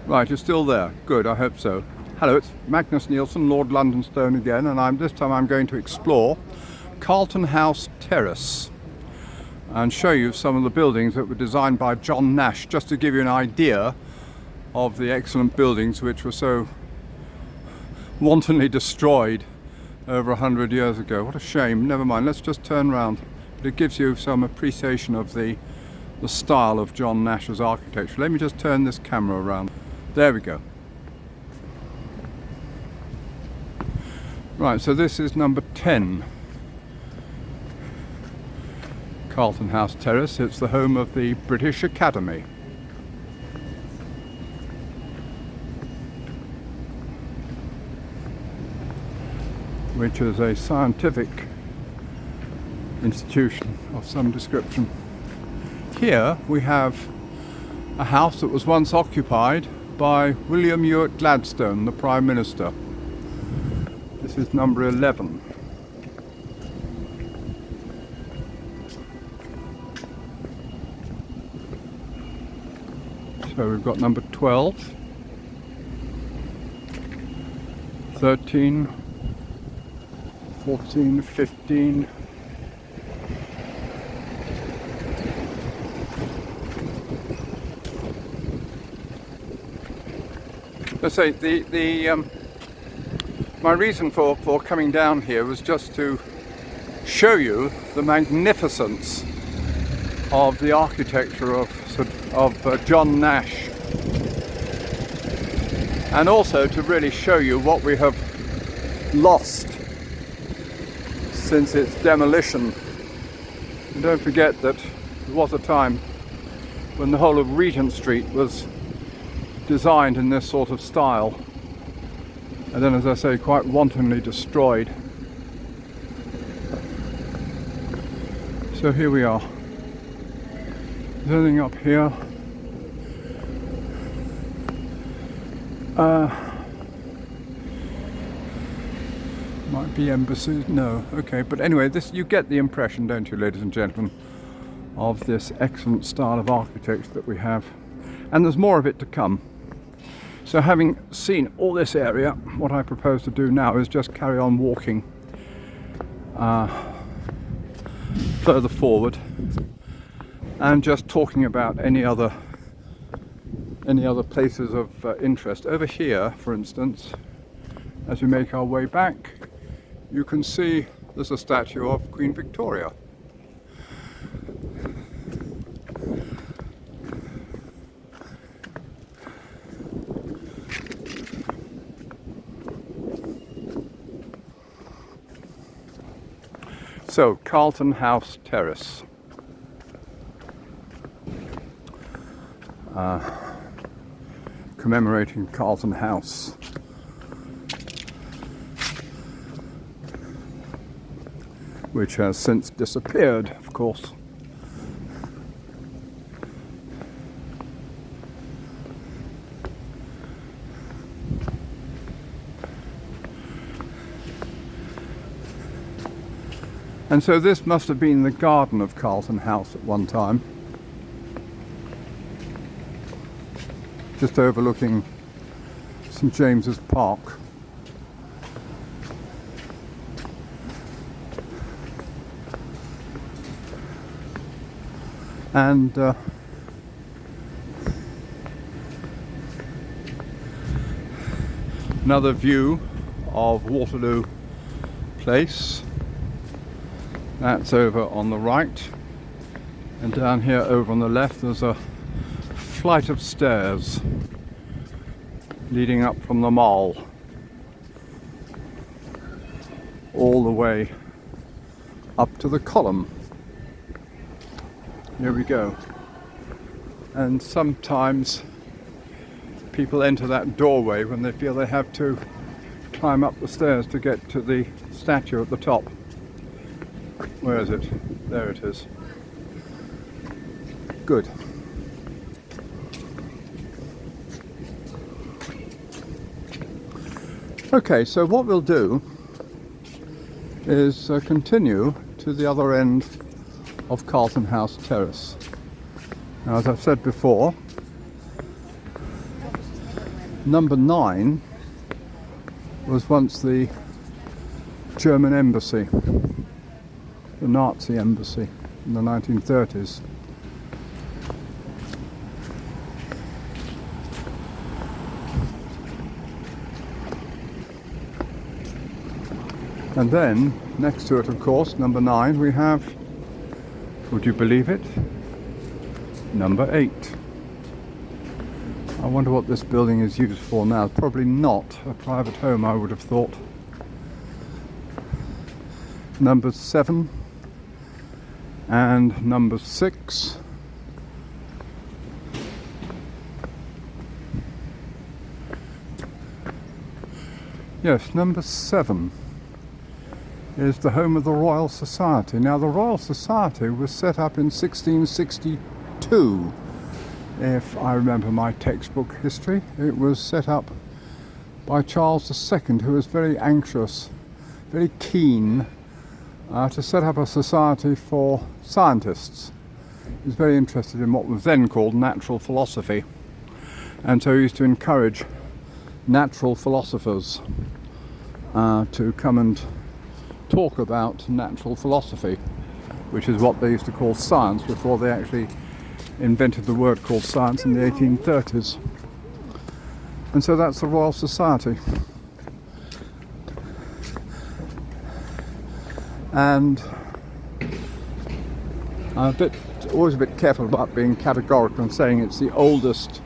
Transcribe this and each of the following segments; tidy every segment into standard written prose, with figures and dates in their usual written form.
Right, you're still there. Good, I hope so. Hello, it's Magnus Nielsen, Lord Londonstone again, and this time I'm going to explore Carlton House Terrace and show you some of the buildings that were designed by John Nash, just to give you an idea of the excellent buildings which were so wantonly destroyed over 100 years ago. What a shame. Never mind, let's just turn round. But it gives you some appreciation of the style of John Nash's architecture. Let me just turn this camera around. There we go. Right, so this is number 10. Carlton House Terrace. It's the home of the British Academy. Which is a scientific institution of some description. Here we have a house that was once occupied by William Ewart Gladstone, the Prime Minister. This is number 11. So we've got number 12, 13, 14, 15. Let's say my reason for coming down here was just to show you the magnificence of the architecture of John Nash, and also to really show you what we have lost since its demolition. And don't forget that there was a time when the whole of Regent Street was designed in this sort of style, and then, as I say, quite wantonly destroyed. So here we are. Is there anything up here? Might be embassies. No. Okay, but anyway, this, you get the impression, don't you, ladies and gentlemen, of this excellent style of architecture that we have, and there's more of it to come. So having seen all this area, what I propose to do now is just carry on walking further forward and just talking about any other places of interest. Over here, for instance, as we make our way back, you can see there's a statue of Queen Victoria. So, Carlton House Terrace. Commemorating Carlton House. Which has since disappeared, of course. And so this must have been the garden of Carlton House at one time, just overlooking St James's Park. And another view of Waterloo Place. That's over on the right, and down here over on the left there's a flight of stairs leading up from the Mall all the way up to the Column. Here we go. And sometimes people enter that doorway when they feel they have to climb up the stairs to get to the statue at the top. Where is it? There it is. Good. Okay, so what we'll do is continue to the other end of Carlton House Terrace. Now, as I've said before, Number 9 was once the German embassy, the Nazi embassy in the 1930s. And then, next to it, of course, number 9, we have, would you believe it, number 8. I wonder what this building is used for now. Probably not a private home, I would have thought. Number 7 and number 6. Yes, number 7 is the home of the Royal Society. Now, the Royal Society was set up in 1662, if I remember my textbook history. It was set up by Charles II, who was very anxious, very keen to set up a society for scientists. He was very interested in what was then called natural philosophy, and so he used to encourage natural philosophers to come and talk about natural philosophy, which is what they used to call science before they actually invented the word called science in the 1830s. And so that's the Royal Society. And I'm always a bit careful about being categorical and saying it's the oldest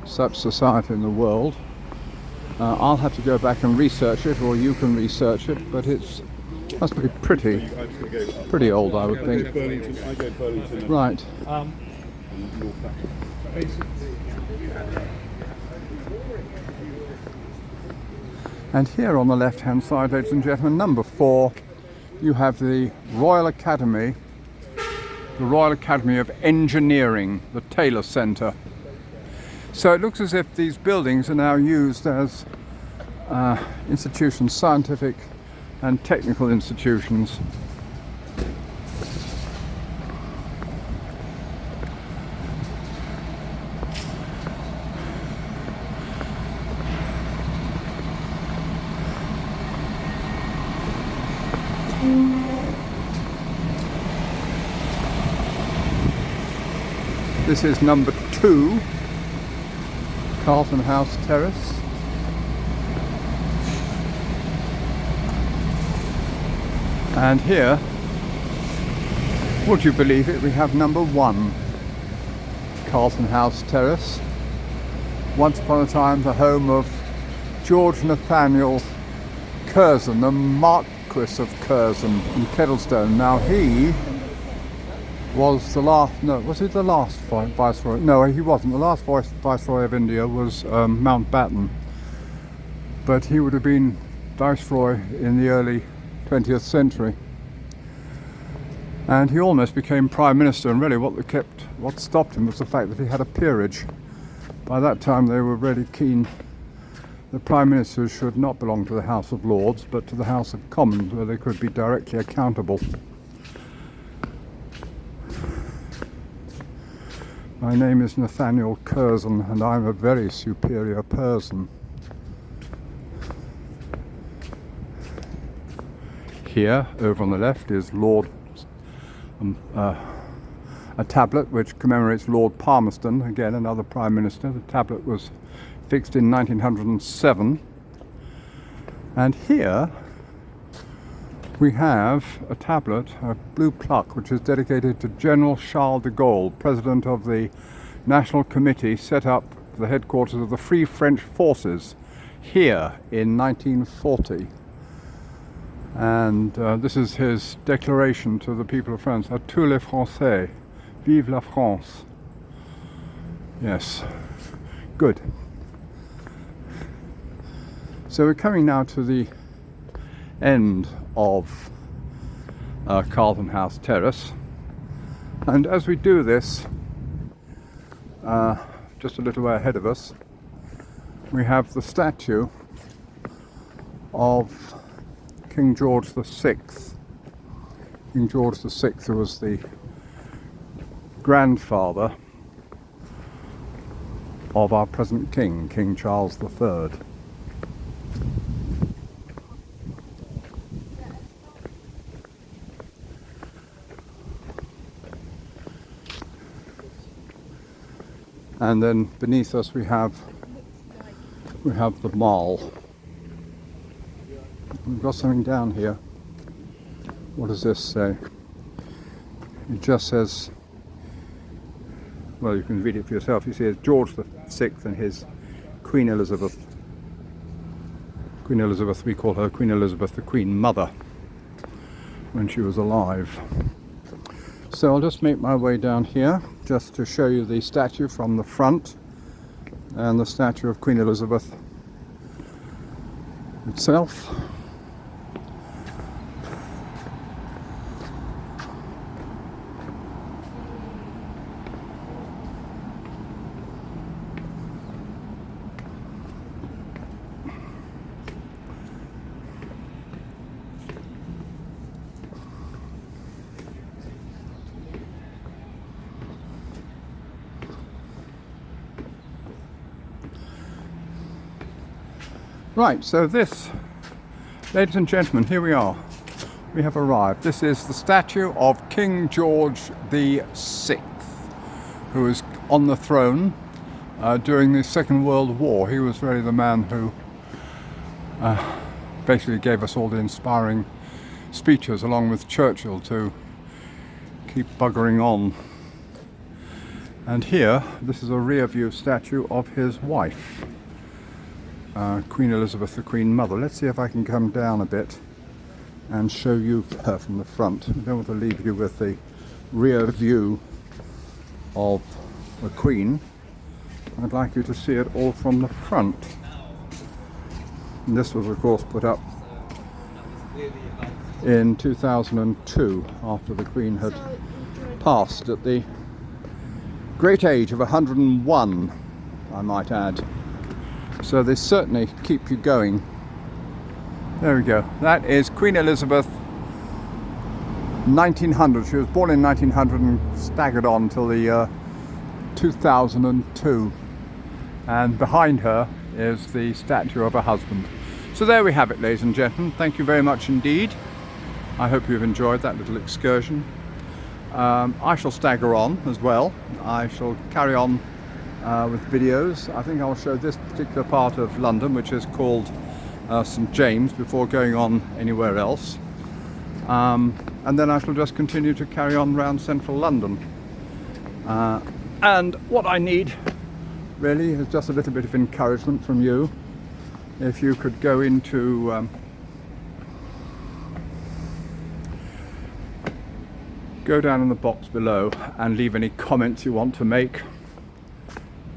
such society in the world. I'll have to go back and research it, or you can research it, but it must be pretty old, I would think. Right. And here on the left-hand side, ladies and gentlemen, number 4, you have the Royal Academy of Engineering, the Taylor Centre. So it looks as if these buildings are now used as institutions, scientific and technical institutions. This is number 2, Carlton House Terrace. And here, would you believe it, we have number 1, Carlton House Terrace. Once upon a time the home of George Nathaniel Curzon, the Marquis of Curzon in Kettlestone. Now he was the last, no, was he the last Viceroy? No, he wasn't. The last Viceroy of India was Mountbatten. But he would have been Viceroy in the early 20th century. And he almost became Prime Minister, and really what stopped him was the fact that he had a peerage. By that time they were really keen that Prime Ministers should not belong to the House of Lords, but to the House of Commons, where they could be directly accountable. My name is Nathaniel Curzon, and I'm a very superior person. Here, over on the left, is a tablet which commemorates Lord Palmerston, again another Prime Minister. The tablet was fixed in 1907. And here we have a tablet, a blue plaque, which is dedicated to General Charles de Gaulle, President of the National Committee set up the headquarters of the Free French Forces here in 1940. And this is his declaration to the people of France. À tous les Français, vive la France. Yes, good. So we're coming now to the end of Carlton House Terrace, and as we do this, just a little way ahead of us, we have the statue of King George VI. King George VI, who was the grandfather of our present king, King Charles III. And then beneath us we have the mall. We've got something down here. What does this say? It just says, well, you can read it for yourself. You see it's George VI and his Queen Elizabeth. Queen Elizabeth, we call her Queen Elizabeth, the Queen Mother, when she was alive. So I'll just make my way down here just to show you the statue from the front and the statue of Queen Elizabeth itself. Right, so this, ladies and gentlemen, here we are. We have arrived. This is the statue of King George VI, who was on the throne during the Second World War. He was really the man who basically gave us all the inspiring speeches, along with Churchill, to keep buggering on. And here, this is a rear view statue of his wife, Queen Elizabeth, the Queen Mother. Let's see if I can come down a bit and show you her from the front. I don't want to leave you with the rear view of the Queen. I'd like you to see it all from the front. And this was, of course, put up in 2002 after the Queen had passed at the great age of 101, I might add. So they certainly keep you going. There we go. That is Queen Elizabeth, 1900. She was born in 1900 and staggered on till the year 2002. And behind her is the statue of her husband. So there we have it, ladies and gentlemen. Thank you very much indeed. I hope you've enjoyed that little excursion. I shall stagger on as well. I shall carry on with videos. I think I'll show this particular part of London, which is called St James, before going on anywhere else. And then I shall just continue to carry on around central London. And what I need really is just a little bit of encouragement from you. If you could go into go down in the box below and leave any comments you want to make.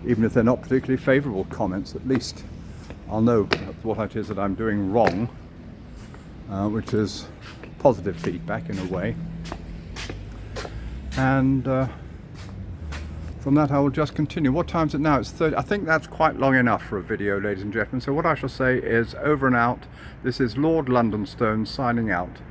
Even if they're not particularly favourable comments, at least I'll know what it is that I'm doing wrong, which is positive feedback in a way. And from that I will just continue. What time is it now? It's 30. I think that's quite long enough for a video, ladies and gentlemen. So what I shall say is over and out. This is Lord Londonstone signing out.